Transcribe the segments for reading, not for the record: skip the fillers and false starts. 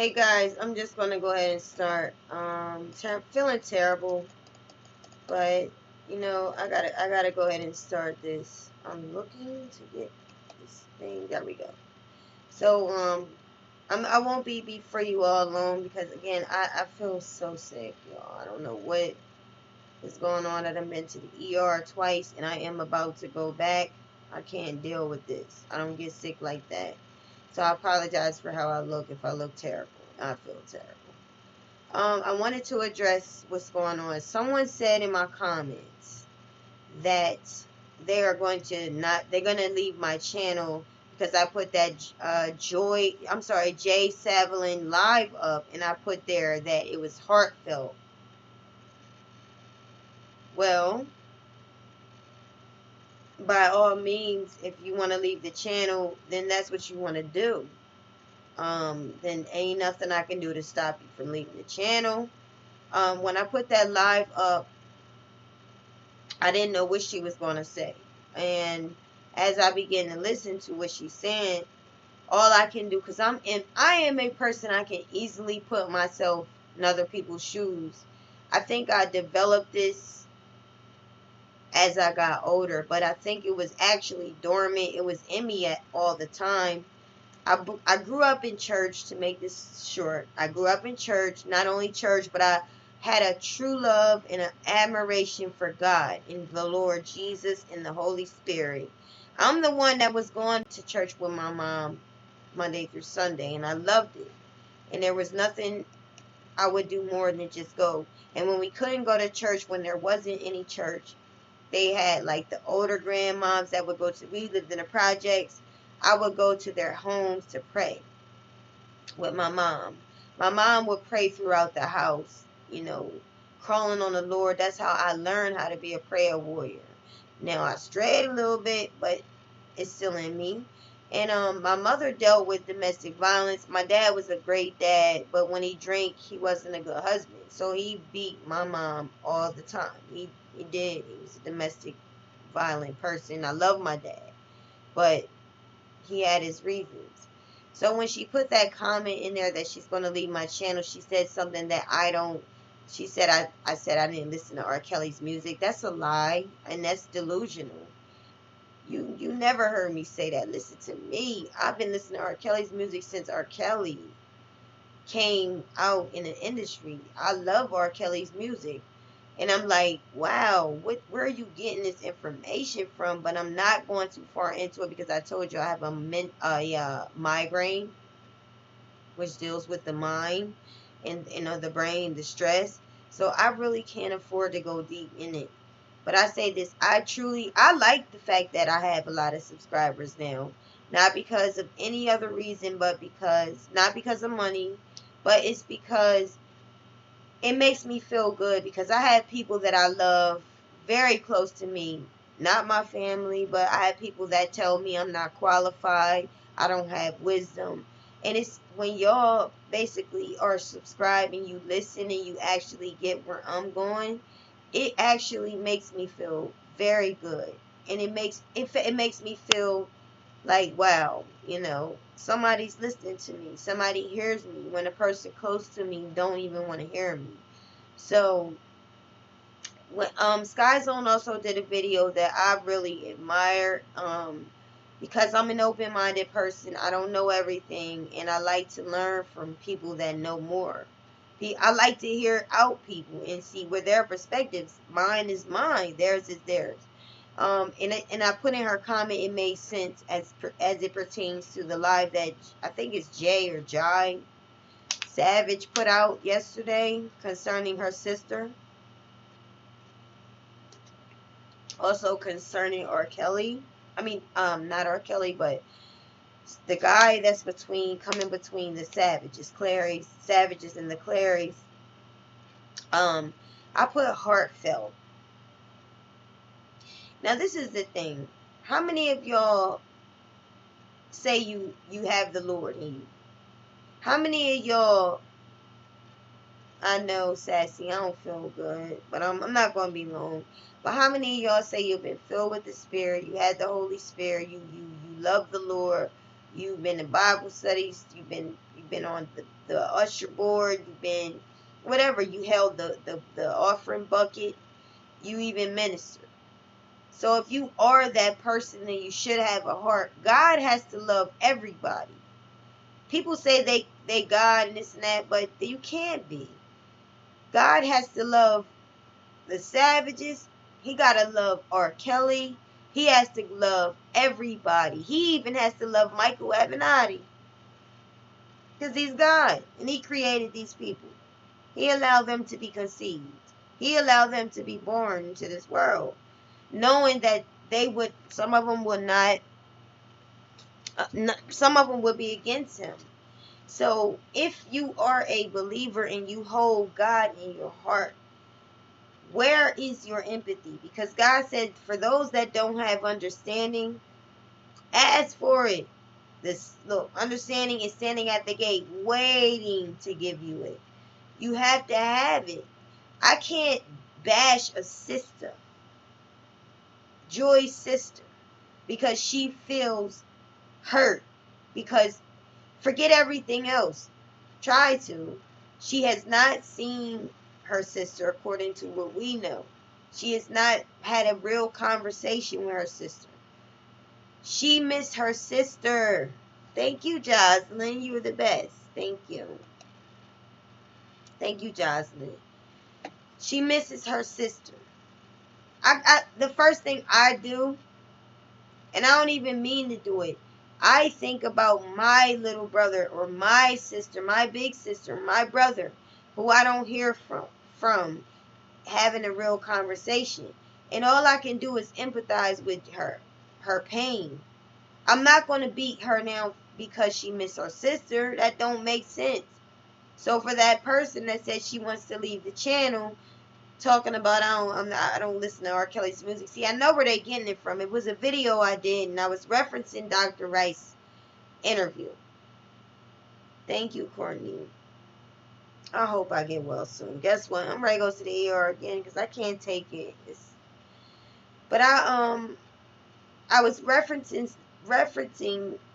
Hey guys, I'm just gonna go ahead and start. Feeling terrible, but I gotta go ahead and start this. I'm looking to get this thing. There we go. So I won't be for you all alone because again I feel so sick, y'all. I don't know what is going on. I've been to the ER twice and I am about to go back. I can't deal with this. I don't get sick like that. So I apologize for how I look if I look terrible. I feel terrible. I wanted to address what's going on. Someone said in my comments that they're going to leave my channel because I put that Jay Savelin live up and I put there that it was heartfelt. Well, by all means, if you want to leave the channel, then that's what you want to do. Then ain't nothing I can do to stop you from leaving the channel. When I put that live up, I didn't know what she was going to say. And as I began to listen to what she's saying, all I can do, because I am a person, I can easily put myself in other people's shoes. I think I developed this as I got older, but I think it was actually dormant. It was in me all the time. I grew up in church, to make this short. I grew up in church, not only church, but I had a true love and an admiration for God and the Lord Jesus and the Holy Spirit. I'm the one that was going to church with my mom Monday through Sunday, and I loved it. And there was nothing I would do more than just go. And when we couldn't go to church, when there wasn't any church, they had like the older grandmoms that would go to, we lived in the projects. I would go to their homes to pray with my mom. My mom would pray throughout the house, crawling on the Lord. That's how I learned how to be a prayer warrior. Now I strayed a little bit, but it's still in me. And my mother dealt with domestic violence. My dad was a great dad, but when he drank, he wasn't a good husband. So he beat my mom all the time. He did. He was a domestic violent person. I love my dad, but he had his reasons. So when she put that comment in there that she's going to leave my channel, she said something that I don't. She said I said I didn't listen to R. Kelly's music. That's a lie, and that's delusional. You never heard me say that. Listen to me. I've been listening to R. Kelly's music since R. Kelly came out in the industry. I love R. Kelly's music. And I'm like, wow, where are you getting this information from? But I'm not going too far into it because I told you I have a migraine, which deals with the mind and the brain, the stress. So I really can't afford to go deep in it. But I say this, I like the fact that I have a lot of subscribers now. Not because of any other reason, but not because of money, but it's because it makes me feel good because I have people that I love very close to me. Not my family, but I have people that tell me I'm not qualified, I don't have wisdom. And it's when y'all basically are subscribed and you listen and you actually get where I'm going, it actually makes me feel very good. And it makes me feel like, wow, somebody's listening to me. Somebody hears me when a person close to me don't even want to hear me. So when Sky Zone also did a video that I really admired, because I'm an open-minded person. I don't know everything, and I like to learn from people that know more. I like to hear out people and see where their perspectives. Mine is mine. Theirs is theirs. And I put in her comment, it made sense as it pertains to the live that I think it's Jay or Jai Savage put out yesterday concerning her sister. Also concerning R. Kelly. I mean, not R. Kelly, but the guy that's coming between the Savages and the Clarys. I put heartfelt. Now this is the thing. How many of y'all say you have the Lord in you? How many of y'all, I know, Sassy, I don't feel good, but I'm not going to be long. But how many of y'all say you've been filled with the Spirit, you had the Holy Spirit, you love the Lord, you've been in Bible studies, you've been you've been on the usher board, you've been whatever, you held the offering bucket, you even minister. So if you are that person, then you should have a heart. God has to love everybody. People say they God and this and that, but you can't be. God has to love the savages. He gotta love R. Kelly. He has to love everybody. He even has to love Michael Avenatti because he's God and he created these people. He allowed them to be conceived. He allowed them to be born into this world, knowing that they would. Some of them would not. Some of them would be against him. So if you are a believer and you hold God in your heart, where is your empathy? Because God said, for those that don't have understanding, ask for it. This look, understanding is standing at the gate, waiting to give you it. You have to have it. I can't bash a sister, Joy's sister, because she feels hurt. Because forget everything else. Try to. She has not seen her sister according to what we know. She has not had a real conversation with her sister. She missed her sister. Thank you, Jocelyn. You were the best. Thank you. Thank you, Jocelyn. She misses her sister. The first thing I do, and I don't even mean to do it, I think about my little brother or my sister, my big sister, my brother, who I don't hear from having a real conversation. And all I can do is empathize with her pain. I'm not going to beat her now because she missed her sister. That don't make sense. So for that person that says she wants to leave the channel, talking about I don't listen to R. Kelly's music. See, I know where they're getting it from. It was a video I did, and I was referencing Dr. Rice's interview. Thank you, Courtney. I hope I get well soon. Guess what? I'm ready to go to the ER again because I can't take it. But I was referencing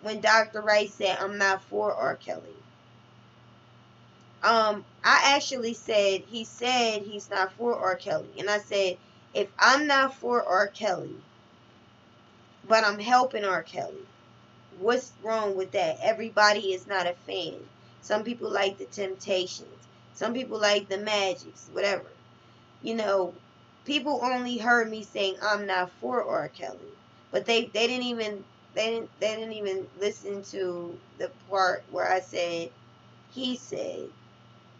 when Dr. Rice said I'm not for R. Kelly. I actually said he's not for R. Kelly, and I said if I'm not for R. Kelly, but I'm helping R. Kelly, what's wrong with that? Everybody is not a fan. Some people like the Temptations. Some people like the Magics, whatever. You know, people only heard me saying I'm not for R. Kelly, but they didn't even listen to the part where I said he said.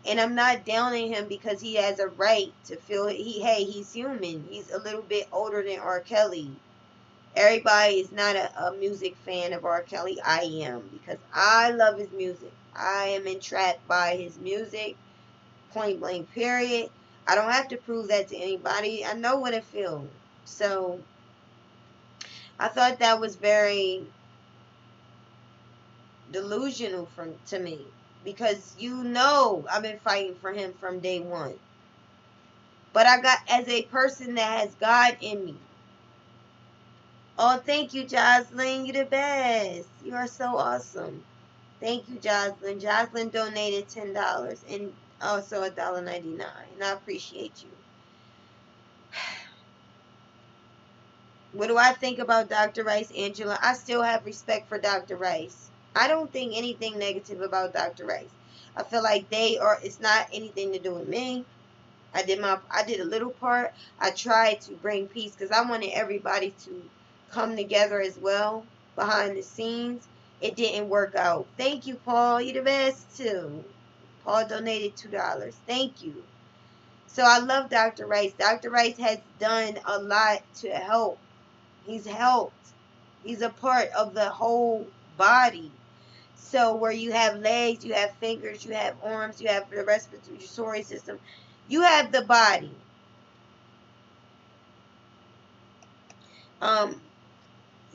And I'm not downing him because he has a right to feel he's human. He's a little bit older than R. Kelly. Everybody is not a music fan of R. Kelly. I am, because I love his music. I am entrapped by his music. Point blank, period. I don't have to prove that to anybody. I know what it feels. So I thought that was very delusional to me, because I've been fighting for him from day one. But I got, as a person that has God in me. Oh, thank you, Jocelyn. You're the best. You are so awesome. Thank you, Jocelyn. Jocelyn donated $10 and also $1.99. And I appreciate you. What do I think about Dr. Rice, Angela? I still have respect for Dr. Rice. I don't think anything negative about Dr. Rice. I feel like it's not anything to do with me. I did a little part. I tried to bring peace because I wanted everybody to come together as well behind the scenes. It didn't work out. Thank you, Paul. You're the best too. Paul donated $2. Thank you. So I love Dr. Rice. Dr. Rice has done a lot to help. He's helped. He's a part of the whole body. So where you have legs, you have fingers, you have arms, you have the respiratory system, you have the body.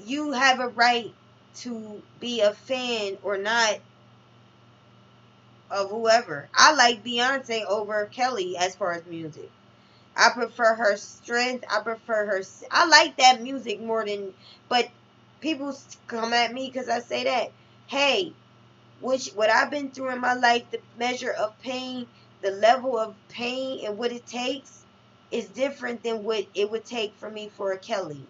You have a right to be a fan or not of whoever. I like Beyonce over Kelly as far as music. I prefer her strength. I like that music more than, but people come at me because I say that. Hey, what I've been through in my life, the measure of pain, the level of pain and what it takes is different than what it would take for me for a Kelly.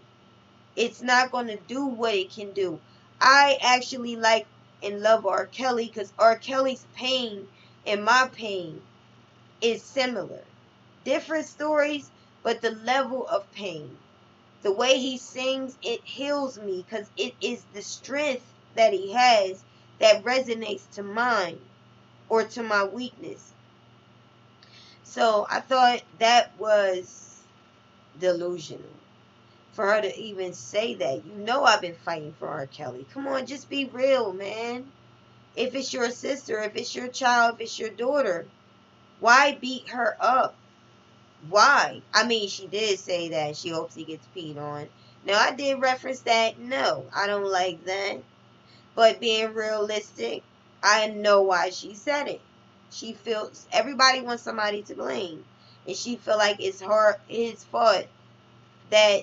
It's not going to do what it can do. I actually like and love R. Kelly because R. Kelly's pain and my pain is similar. Different stories, but the level of pain. The way he sings, it heals me because it is the strength that he has that resonates to mine or to my weakness. So I thought that was delusional for her to even say that. You know I've been fighting for R. Kelly. Come on, just be real, man. If it's your sister, if it's your child, if it's your daughter, why beat her up? Why? I mean, she did say that she hopes he gets peed on. Now, I did reference that. No, I don't like that. But being realistic, I know why she said it. She feels everybody wants somebody to blame. And she feel like it's his fault that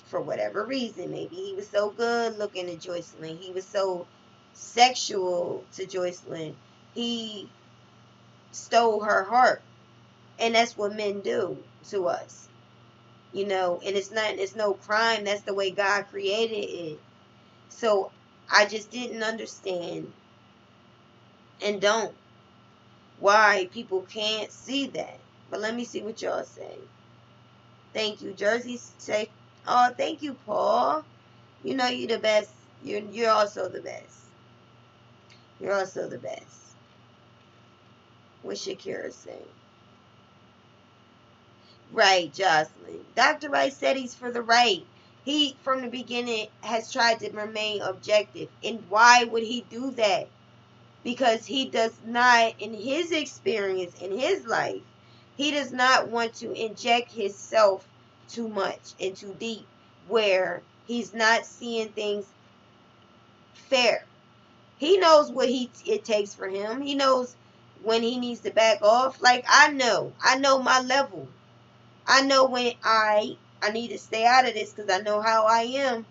for whatever reason, maybe he was so good looking to Joycelyn. He was so sexual to Joycelyn. He stole her heart. And that's what men do to us. And it's no crime. That's the way God created it. So I just didn't understand and don't why people can't see that. But let me see what y'all say. Thank you. Jersey say, oh, thank you, Paul. You're the best. You're also the best. You're also the best. What Shakira saying? Right, Jocelyn. Dr. Rice said he's for the right. He, from the beginning, has tried to remain objective. And why would he do that? Because he does not, in his experience, in his life, he does not want to inject himself too much and too deep where he's not seeing things fair. He knows what it takes for him. He knows when he needs to back off. Like, I know my level. I know when I need to stay out of this because I know how I am.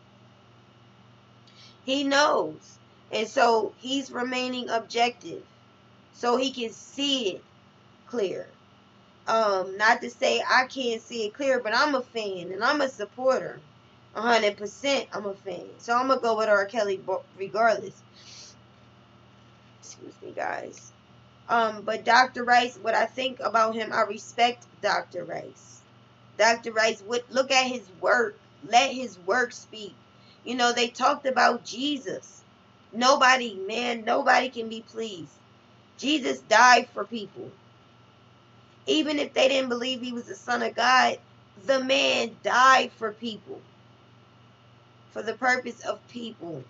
He knows. And so he's remaining objective so he can see it clear. Not to say I can't see it clear, but I'm a fan and I'm a supporter. 100% I'm a fan. So I'm going to go with R. Kelly regardless. Excuse me, guys. But Dr. Rice, what I think about him, I respect Dr. Rice. Dr. Rice, look at his work. Let his work speak. They talked about Jesus. Nobody can be pleased. Jesus died for people. Even if they didn't believe he was the Son of God, the man died for people. For the purpose of people.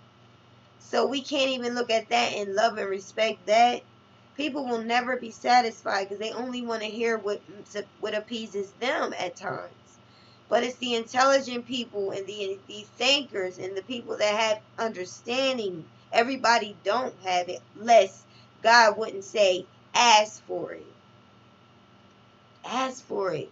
So we can't even look at that and love and respect that. People will never be satisfied because they only want to hear what appeases them at times. But it's the intelligent people and the thinkers and the people that have understanding. Everybody don't have it, lest God wouldn't say, ask for it. Ask for it.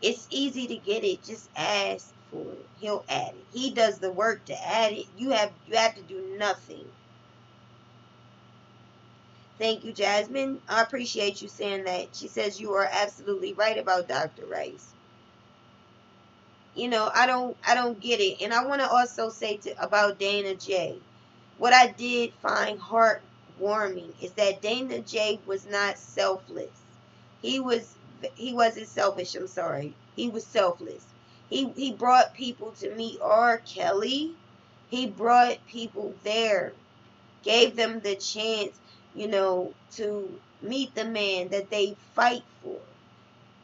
It's easy to get it. Just ask for it. He'll add it. He does the work to add it. You have to do nothing. Thank you, Jasmine. I appreciate you saying that. She says you are absolutely right about Dr. Rice. I don't get it. And I want to also say about Dana J. What I did find heartwarming is that Dana J was not selfless. He wasn't selfish, I'm sorry. He was selfless. He brought people to meet R. Kelly. He brought people there. Gave them the chance, to meet the man that they fight for.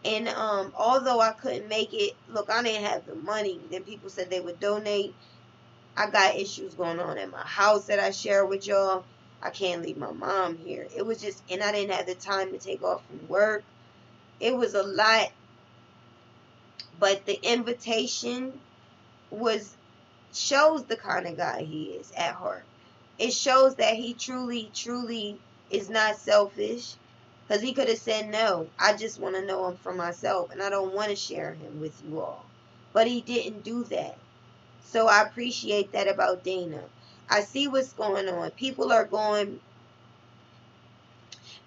And although I couldn't make it, look, I didn't have the money. Then people said they would donate. I got issues going on at my house that I share with y'all. I can't leave my mom here. It was just, and I didn't have the time to take off from work. It was a lot. But the invitation shows the kind of guy he is at heart. It shows that he truly, truly is not selfish. Because he could have said, no, I just want to know him for myself. And I don't want to share him with you all. But he didn't do that. So I appreciate that about Dana. I see what's going on. People are going,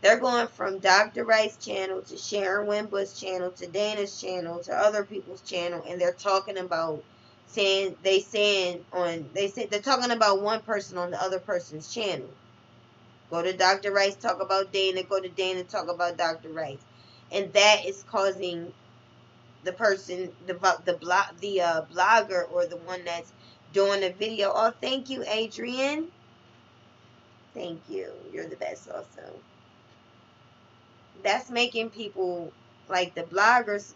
they're going from Dr. Wright's channel to Sharon Wimbush's channel to Dana's channel to other people's channel, and they're talking about they're talking about one person on the other person's channel. Go to Dr. Wright's, talk about Dana. Go to Dana, talk about Dr. Wright, and that is causing the person, the blogger or the one that's doing the video. Oh, thank you, Adrian. Thank you. You're the best, also. That's making people, like the bloggers,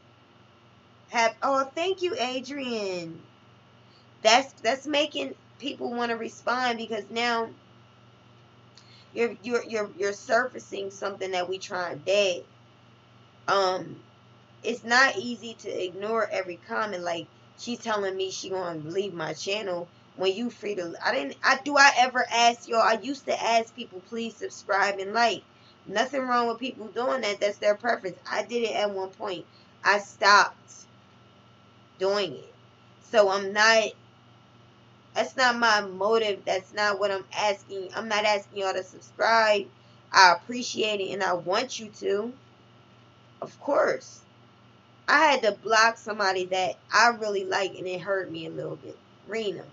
have. Oh, thank you, Adrian. That's making people want to respond, because now you're surfacing something that we trying dead. It's not easy to ignore every comment. Like, she's telling me she gonna leave my channel when you free to. I ever ask y'all? I used to ask people, please subscribe and like. Nothing wrong with people doing that. That's their preference. I did it at one point. I stopped doing it. So I'm not. That's not my motive. That's not what I'm asking. I'm not asking y'all to subscribe. I appreciate it and I want you to. Of course. I had to block somebody that I really like, and it hurt me a little bit. Rena.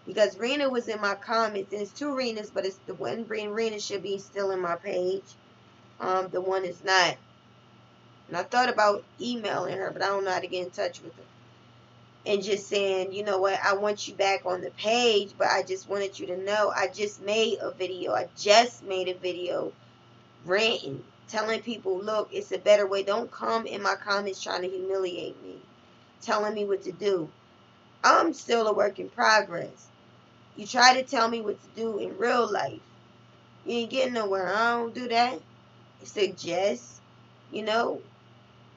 Because Rena was in my comments, and it's two Renas, but it's the one Rena should be still in my page. The one is not. And I thought about emailing her, but I don't know how to get in touch with her. And just saying, you know what, I want you back on the page, but I just wanted you to know I just made a video. Ranting, telling people, look, it's a better way. Don't come in my comments trying to humiliate me, telling me what to do. I'm still a work in progress. You try to tell me what to do in real life, you ain't getting nowhere. I don't do that. Suggest,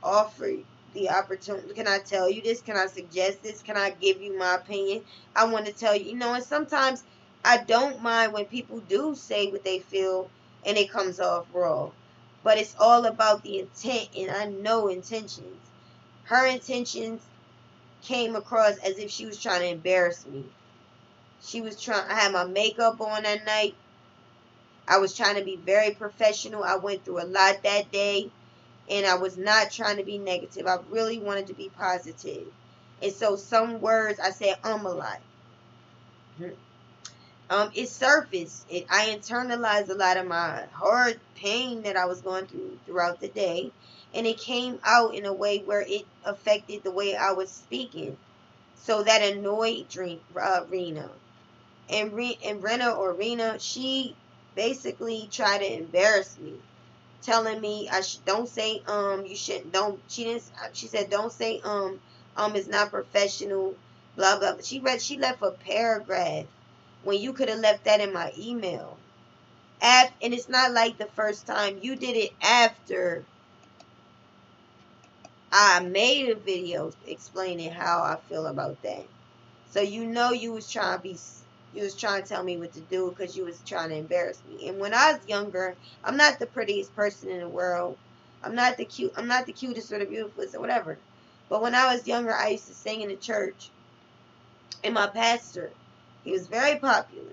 offer the opportunity. Can I tell you this? Can I suggest this? Can I give you my opinion? I want to tell you, and sometimes I don't mind when people do say what they feel and it comes off raw. But it's all about the intent, and I know intentions. Her intentions came across as if she was trying to embarrass me. I had my makeup on that night. I was trying to be very professional. I went through a lot that day. And I was not trying to be negative. I really wanted to be positive. And so some words I said a lot. It surfaced. I internalized a lot of my hard pain that I was going through throughout the day. And it came out in a way where it affected the way I was speaking. So that annoyed Rena. And Rena, she basically tried to embarrass me, telling me don't say you shouldn't, don't, she said don't say is not professional, blah blah. She left a paragraph when you could have left that in my email. And it's not like the first time. You did it after I made a video explaining how I feel about that. So you was trying to tell me what to do because you was trying to embarrass me. And when I was younger, I'm not the prettiest person in the world. I'm not the cutest or the beautifulest or whatever. But when I was younger, I used to sing in the church. And my pastor, he was very popular.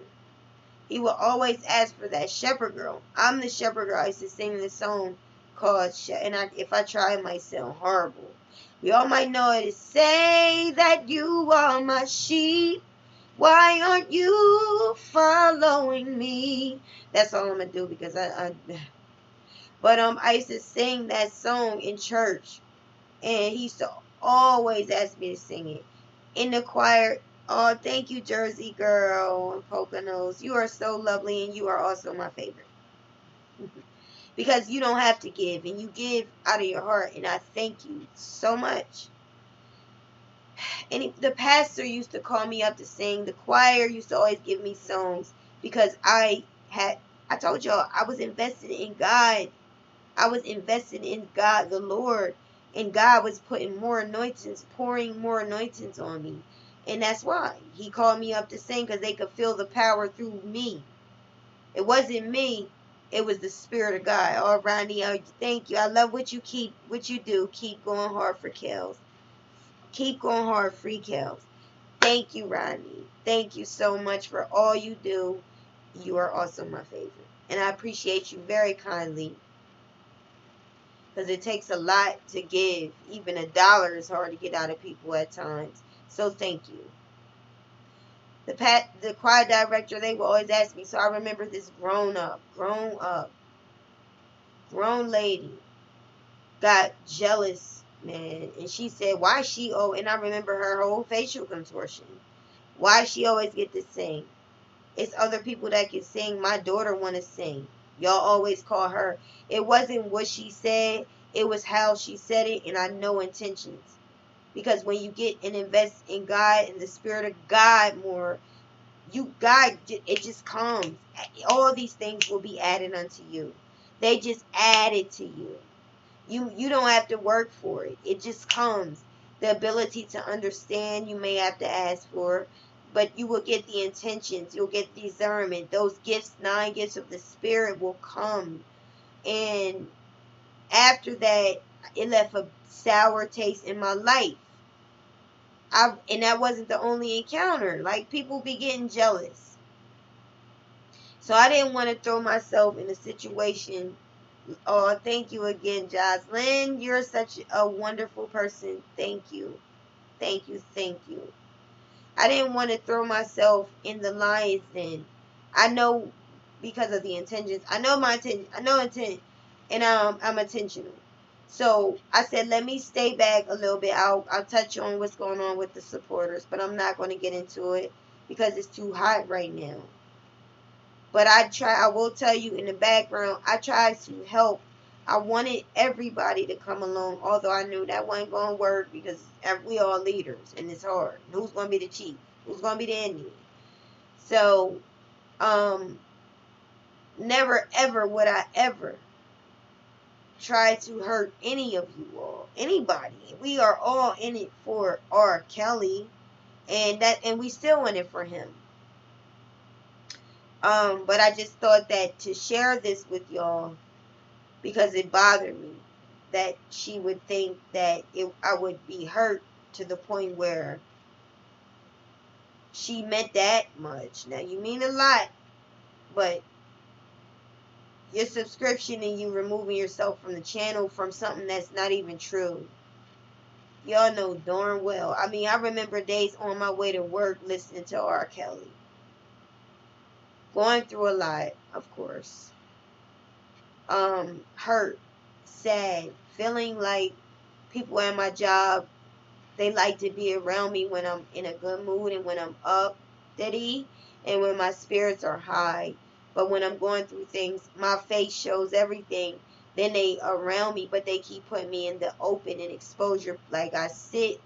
He would always ask for that shepherd girl. I'm the shepherd girl. I used to sing this song called, if I try, it might sound horrible. We all might know it. Say that you are my sheep. Why aren't you following me? That's all I'm gonna do because But I used to sing that song in church, and he used to always ask me to sing it in the choir. Oh, thank you, Jersey girl and Poconos. You are so lovely, and you are also my favorite. Because you don't have to give, and you give out of your heart, and I thank you so much. And the pastor used to call me up to sing. The choir used to always give me songs because I told y'all, I was invested in God. I was invested in God, the Lord. And God was pouring more anointings on me. And that's why he called me up to sing, because they could feel the power through me. It wasn't me. It was the Spirit of God. Oh, Ronnie, thank you. I love what you do. Keep going hard for Kels. Keep going hard, free Kels. Thank you, Rodney. Thank you so much for all you do. You are also my favorite. And I appreciate you very kindly because it takes a lot to give. Even $1 is hard to get out of people at times. So thank you. The choir director, they will always ask me. So I remember this grown lady got jealous, man, and she said, "Why she oh?" And I remember her whole facial contortion. Why she always get to sing? It's other people that can sing. My daughter want to sing. Y'all always call her. It wasn't what she said. It was how she said it, and I know intentions. Because when you get and invest in God and the Spirit of God more, God, it just comes. All these things will be added unto you. They just add it to you. You don't have to work for it. It just comes. The ability to understand, you may have to ask for, but you will get the intentions. You'll get discernment. Those gifts, 9 gifts of the Spirit will come. And after that, it left a sour taste in my life. And that wasn't the only encounter. Like, people be getting jealous. So I didn't want to throw myself in a situation. Oh, thank you again, Jocelyn. You're such a wonderful person. Thank you. Thank you. Thank you. I didn't want to throw myself in the lion's den. I know because of the intentions. I know my intent. I know intent. And I'm intentional. So I said, let me stay back a little bit. I'll touch on what's going on with the supporters, but I'm not going to get into it because it's too hot right now. But I will tell you in the background, I tried to help. I wanted everybody to come along, although I knew that wasn't going to work because we all leaders and it's hard. Who's going to be the chief? Who's going to be the Indian? So, never ever would I ever try to hurt any of you all. Anybody. We are all in it for R. Kelly, and we still in it for him. But I just thought that to share this with y'all, because it bothered me that she would think that I would be hurt to the point where she meant that much. Now, you mean a lot, but your subscription and you removing yourself from the channel from something that's not even true. Y'all know darn well. I mean, I remember days on my way to work listening to R. Kelly. Going through a lot, of course. Hurt, sad, feeling like people at my job, they like to be around me when I'm in a good mood and when I'm up, steady, and when my spirits are high. But when I'm going through things, my face shows everything. Then they around me, but they keep putting me in the open and exposure, like I sit,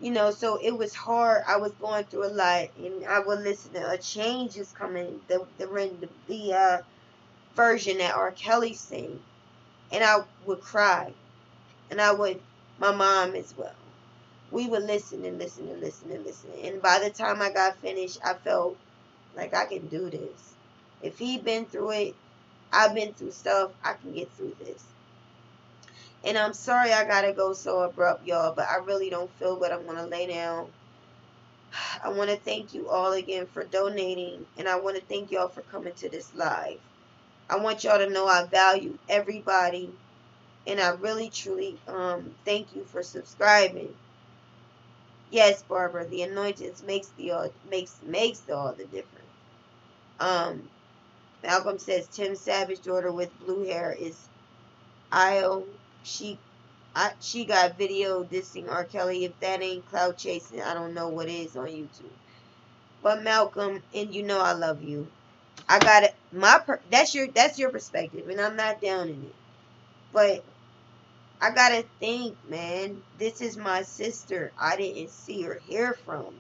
So it was hard. I was going through a lot, and I would listen to a change is coming. The version that R. Kelly sang, and I would cry, and my mom as well. We would listen and listen and listen and listen. And by the time I got finished, I felt like I can do this. If he'd been through it, I've been through stuff, I can get through this. And I'm sorry I gotta go so abrupt, y'all, but I really don't feel good. I'm gonna lay down. I want to thank you all again for donating, and I want to thank y'all for coming to this live. I want y'all to know I value everybody, and I really truly thank you for subscribing. Yes, Barbara, the anointings makes all the difference. Malcolm says Tim Savage daughter with blue hair is Io. She got video dissing R. Kelly. If that ain't clout chasing, I don't know what is on YouTube. But Malcolm, and I love you. I got it. That's your perspective, and I'm not down in it. But I gotta think, man. This is my sister. I didn't see or hear from.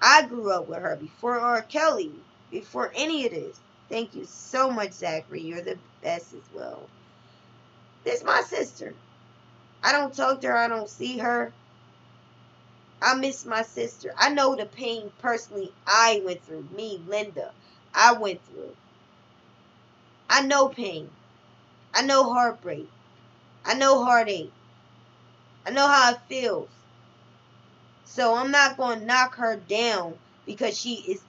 I grew up with her before R. Kelly, before any of this. Thank you so much, Zachary. You're the best as well. This is my sister. I don't talk to her. I don't see her. I miss my sister. I know the pain personally I went through. Me, Linda, I went through. I know pain. I know heartbreak. I know heartache. I know how it feels. So I'm not going to knock her down because she's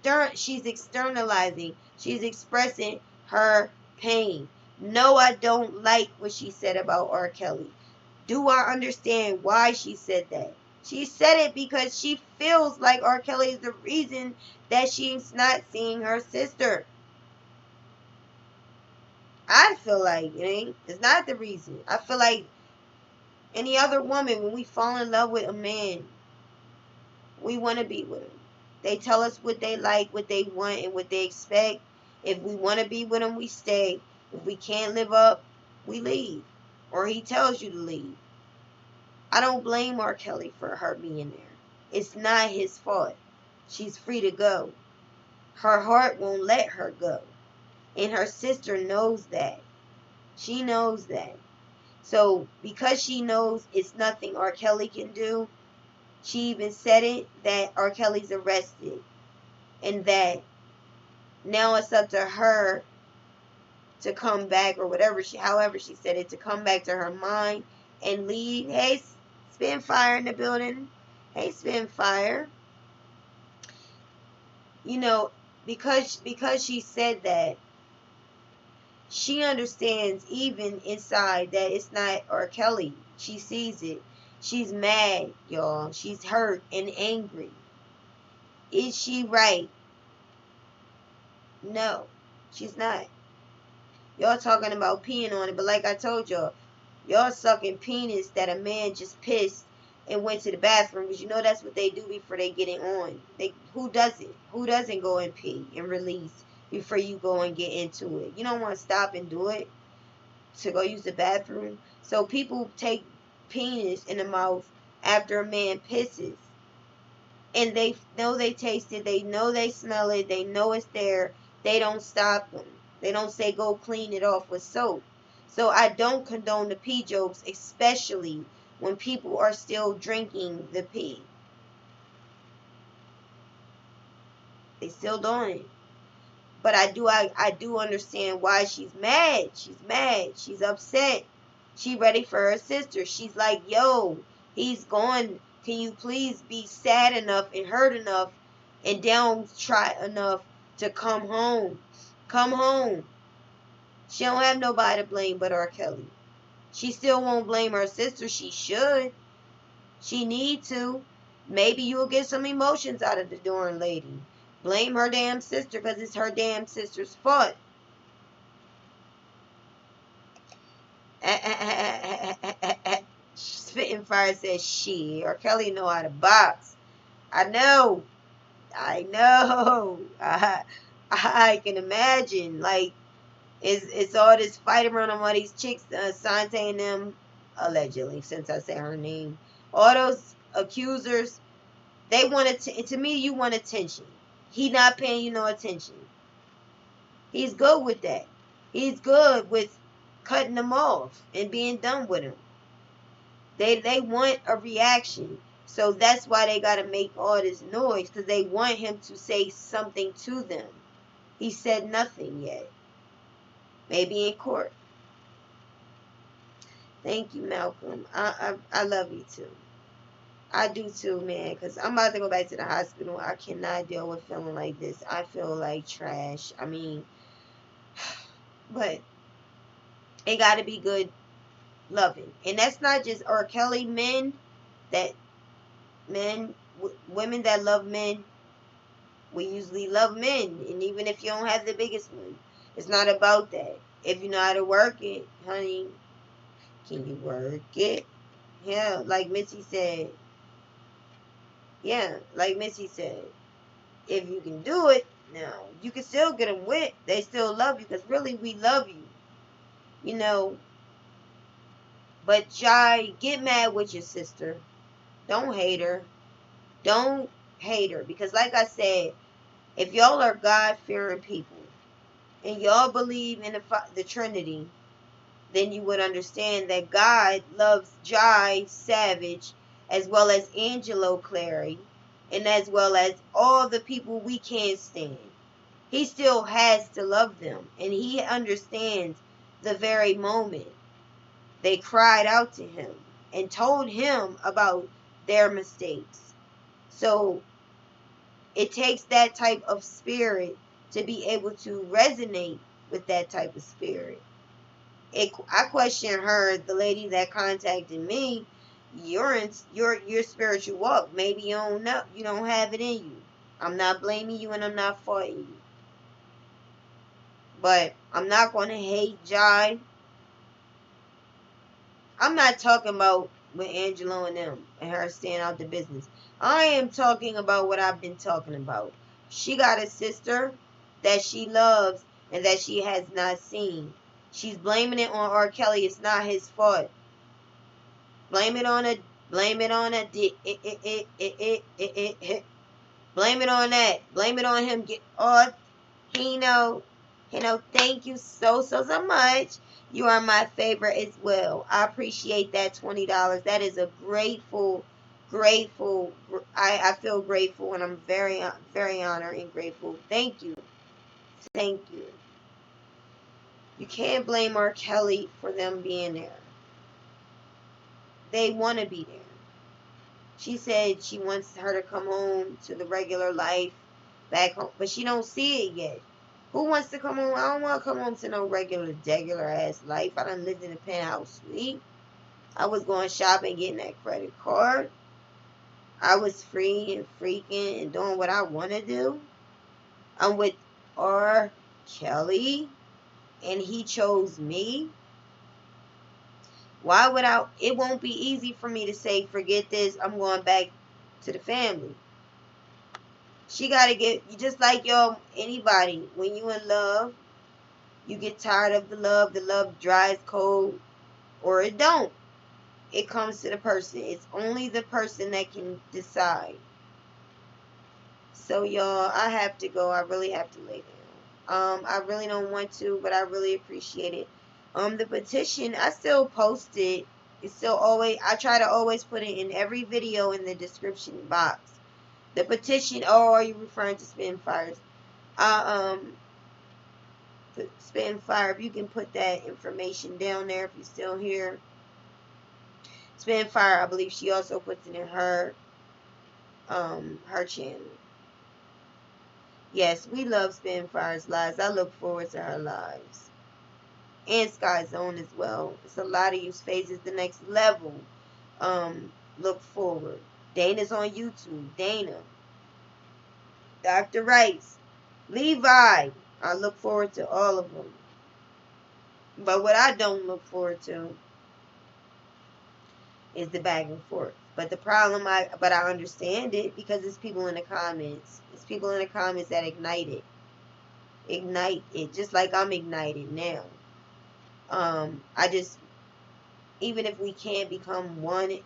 externalizing. She's expressing her pain. No, I don't like what she said about R. Kelly. Do I understand why she said that? She said it because she feels like R. Kelly is the reason that she's not seeing her sister. I feel like it ain't. It's not the reason. I feel like any other woman, when we fall in love with a man, we want to be with him. They tell us what they like, what they want, and what they expect. If we want to be with them, we stay. If we can't live up, we leave. Or he tells you to leave. I don't blame R. Kelly for her being there. It's not his fault. She's free to go. Her heart won't let her go. And her sister knows that. She knows that. So because she knows it's nothing R. Kelly can do, she even said it that R. Kelly's arrested. And that now it's up to her to come back, or whatever however she said it, to come back to her mind and leave. Hey, Spinfire in the building. Hey, Spinfire. You know, because she said that, she understands even inside that it's not R. Kelly. She sees it. She's mad, y'all. She's hurt and angry. Is she right? No, she's not. Y'all talking about peeing on it, but like I told y'all sucking penis that a man just pissed and went to the bathroom, because you know that's what they do before they get it on. Who does it? Who doesn't go and pee and release before you go and get into it? You don't want to stop and do it to go use the bathroom. So people take penis in the mouth after a man pisses, and they know they taste it, they know they smell it, they know it's there. They don't stop them. They don't say go clean it off with soap. So I don't condone the pee jokes, especially when people are still drinking the pee. They still doing it. But I do understand why she's mad. She's mad. She's upset. She ready for her sister. She's like, yo, he's gone. Can you please be sad enough and hurt enough and downtrodden enough to come home? Come home. She don't have nobody to blame but R. Kelly. She still won't blame her sister. She should. She need to. Maybe you'll get some emotions out of the darn lady. Blame her damn sister because it's her damn sister's fault. Spitting Fire says she. R. Kelly know how to box. I know. I know. I can imagine. Like, it's all this fight around on all these chicks, Sante and them, allegedly, since I say her name. All those accusers, they want to me, you want attention. He not paying you no attention. He's good with that. He's good with cutting them off and being done with them. They want a reaction. So that's why they got to make all this noise, because they want him to say something to them. He said nothing yet. Maybe in court. Thank you, Malcolm. I love you too. I do too, man, because I'm about to go back to the hospital. I cannot deal with feeling like this. I feel like trash. I mean, but it got to be good loving. And that's not just R. Kelly. Men, women that love men, we usually love men. And even if you don't have the biggest one, it's not about that. If you know how to work it, honey, can you work it? Yeah, like Missy said. Yeah, like Missy said. If you can do it, now, you can still get them wet. They still love you, because really, we love you. You know, but get mad with your sister. Don't hate her. Don't hate her. Because like I said, if y'all are God-fearing people and y'all believe in the Trinity, then you would understand that God loves Jai Savage as well as Angelo Clary and as well as all the people we can't stand. He still has to love them, and he understands the very moment they cried out to him and told him about their mistakes. So it takes that type of spirit to be able to resonate with that type of spirit. I question her, the lady that contacted me. You're in your spiritual walk. Maybe you don't know, you don't have it in you. I'm not blaming you and I'm not faulting you. But I'm not going to hate Jai. I'm not talking about with Angelo and them and her staying out the business. I am talking about what I've been talking about. She got a sister that she loves and that she has not seen. She's blaming it on R. Kelly. It's not his fault. Blame it on a. Blame it on a. Blame it on that. Blame it on him. Get off. Hino. Thank you so much. You are my favorite as well. I appreciate that $20. That is a grateful. I feel grateful and I'm very honored and grateful. Thank you. Thank you. You can't blame R. Kelly for them being there. They want to be there. She said she wants her to come home to the regular life back home, but she don't see it yet. Who wants to come home? I don't want to come home to no regular ass life. I done lived in a penthouse suite. I was going shopping, getting that credit card. I was free and freaking and doing what I want to do. I'm with R. Kelly, and he chose me. Why would I? It won't be easy for me to say, forget this, I'm going back to the family. She got to get, just like anybody, when you in love, you get tired of the love dries cold, or it don't. It comes to the person. It's only the person that can decide. So y'all, I have to go. I really have to lay down. I really don't want to, but I really appreciate it. The petition, I still post it. It's still always, I try to always put it in every video in the description box. The petition, oh, are you referring to Spitfires? Spitfire, if you can put that information down there if you're still here. Spitfire, I believe she also puts it in her channel. Yes, we love Spitfire's lives. I look forward to her lives. And Sky Zone as well. It's a lot of use phases the next level. Look forward. Dana's on YouTube. Dana. Dr. Rice. Levi. I look forward to all of them. But what I don't look forward to is the back and forth. But the problem, I understand it because it's people in the comments. It's people in the comments that ignite it. Ignite it, just like I'm ignited now. I just, even if we can't become one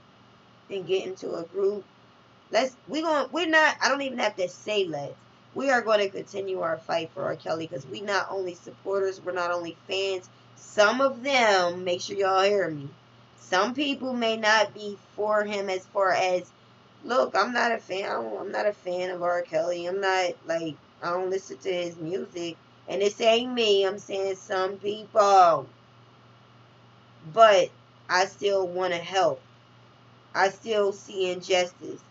and get into a group, I don't even have to say let's. We are going to continue our fight for R. Kelly because we not only supporters, we're not only fans. Some of them, make sure y'all hear me. Some people may not be for him as far as, look, I'm not a fan. I'm not a fan of R. Kelly. I'm not, like, I don't listen to his music. And this ain't me. I'm saying some people. But I still want to help. I still see injustice.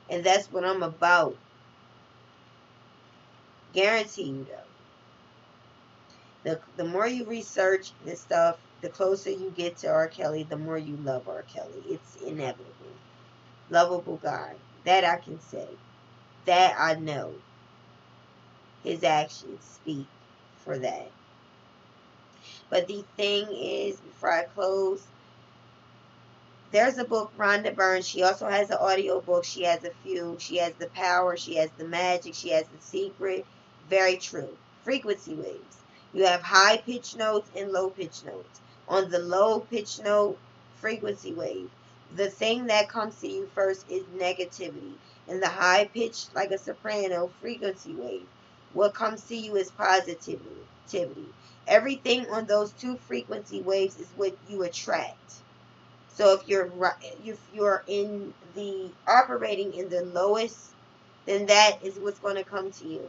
And that's what I'm about. Guarantee you, though. The more you research this stuff, the closer you get to R. Kelly, the more you love R. Kelly. It's inevitable. Lovable guy. That I can say. That I know. His actions speak for that. But the thing is, before I close, there's a book, Rhonda Byrne. She also has an audio book. She has a few. She has The Power. She has The Magic. She has The Secret. Very true. Frequency waves. You have high pitch notes and low pitch notes. On the low pitch note, frequency wave. The thing that comes to you first is negativity. In the high pitch, like a soprano, frequency wave, what comes to you is positivity. Everything on those two frequency waves is what you attract. So if you're in the operating in the lowest, then that is what's going to come to you.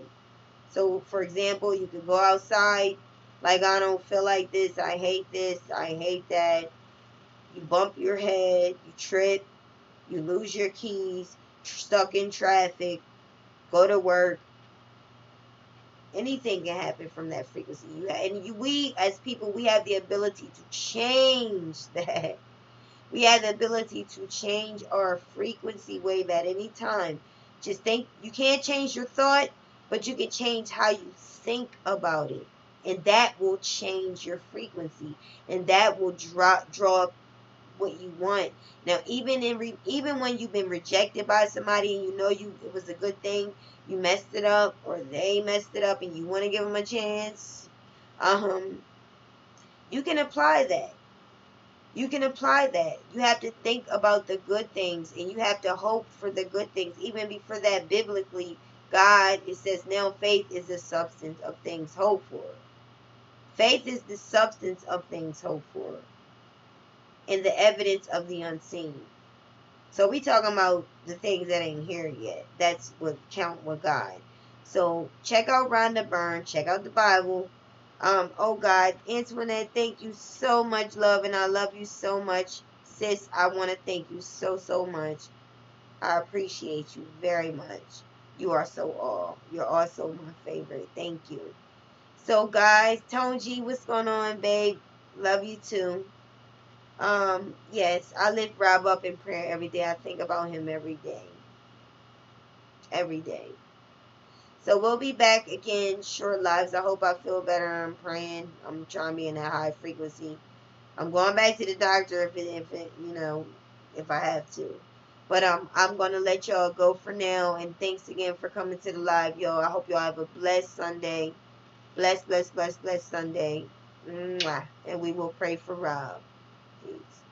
So for example, you could go outside, like, I don't feel like this, I hate that. You bump your head, you trip, you lose your keys, stuck in traffic, go to work. Anything can happen from that frequency. We as people, we have the ability to change that. We have the ability to change our frequency wave at any time. Just think, you can't change your thought, but you can change how you think about it. And that will change your frequency. And that will draw what you want. Now, even when you've been rejected by somebody and you know it was a good thing, you messed it up or they messed it up and you want to give them a chance, you can apply that. You can apply that. You have to think about the good things and you have to hope for the good things. Even before that, biblically, God, it says, now faith is the substance of things hoped for. Faith is the substance of things hoped for and the evidence of the unseen. So we talking about the things that ain't here yet. That's what count with God. So check out Rhonda Byrne. Check out the Bible. Oh God, Antoinette, thank you so much, love, and I love you so much, sis. I want to thank you so much. I appreciate you very much. You are so all. You're also my favorite. Thank you. So guys, Tone G, what's going on, babe? Love you too. Yes, I lift Rob up in prayer every day. I think about him every day. Every day. So we'll be back again, short lives. I hope I feel better. I'm praying. I'm trying to be in that high frequency. I'm going back to the doctor if I have to. But I'm gonna let y'all go for now. And thanks again for coming to the live, y'all. I hope y'all have a blessed Sunday. Blessed Sunday. Mwah. And we will pray for Rob. Peace.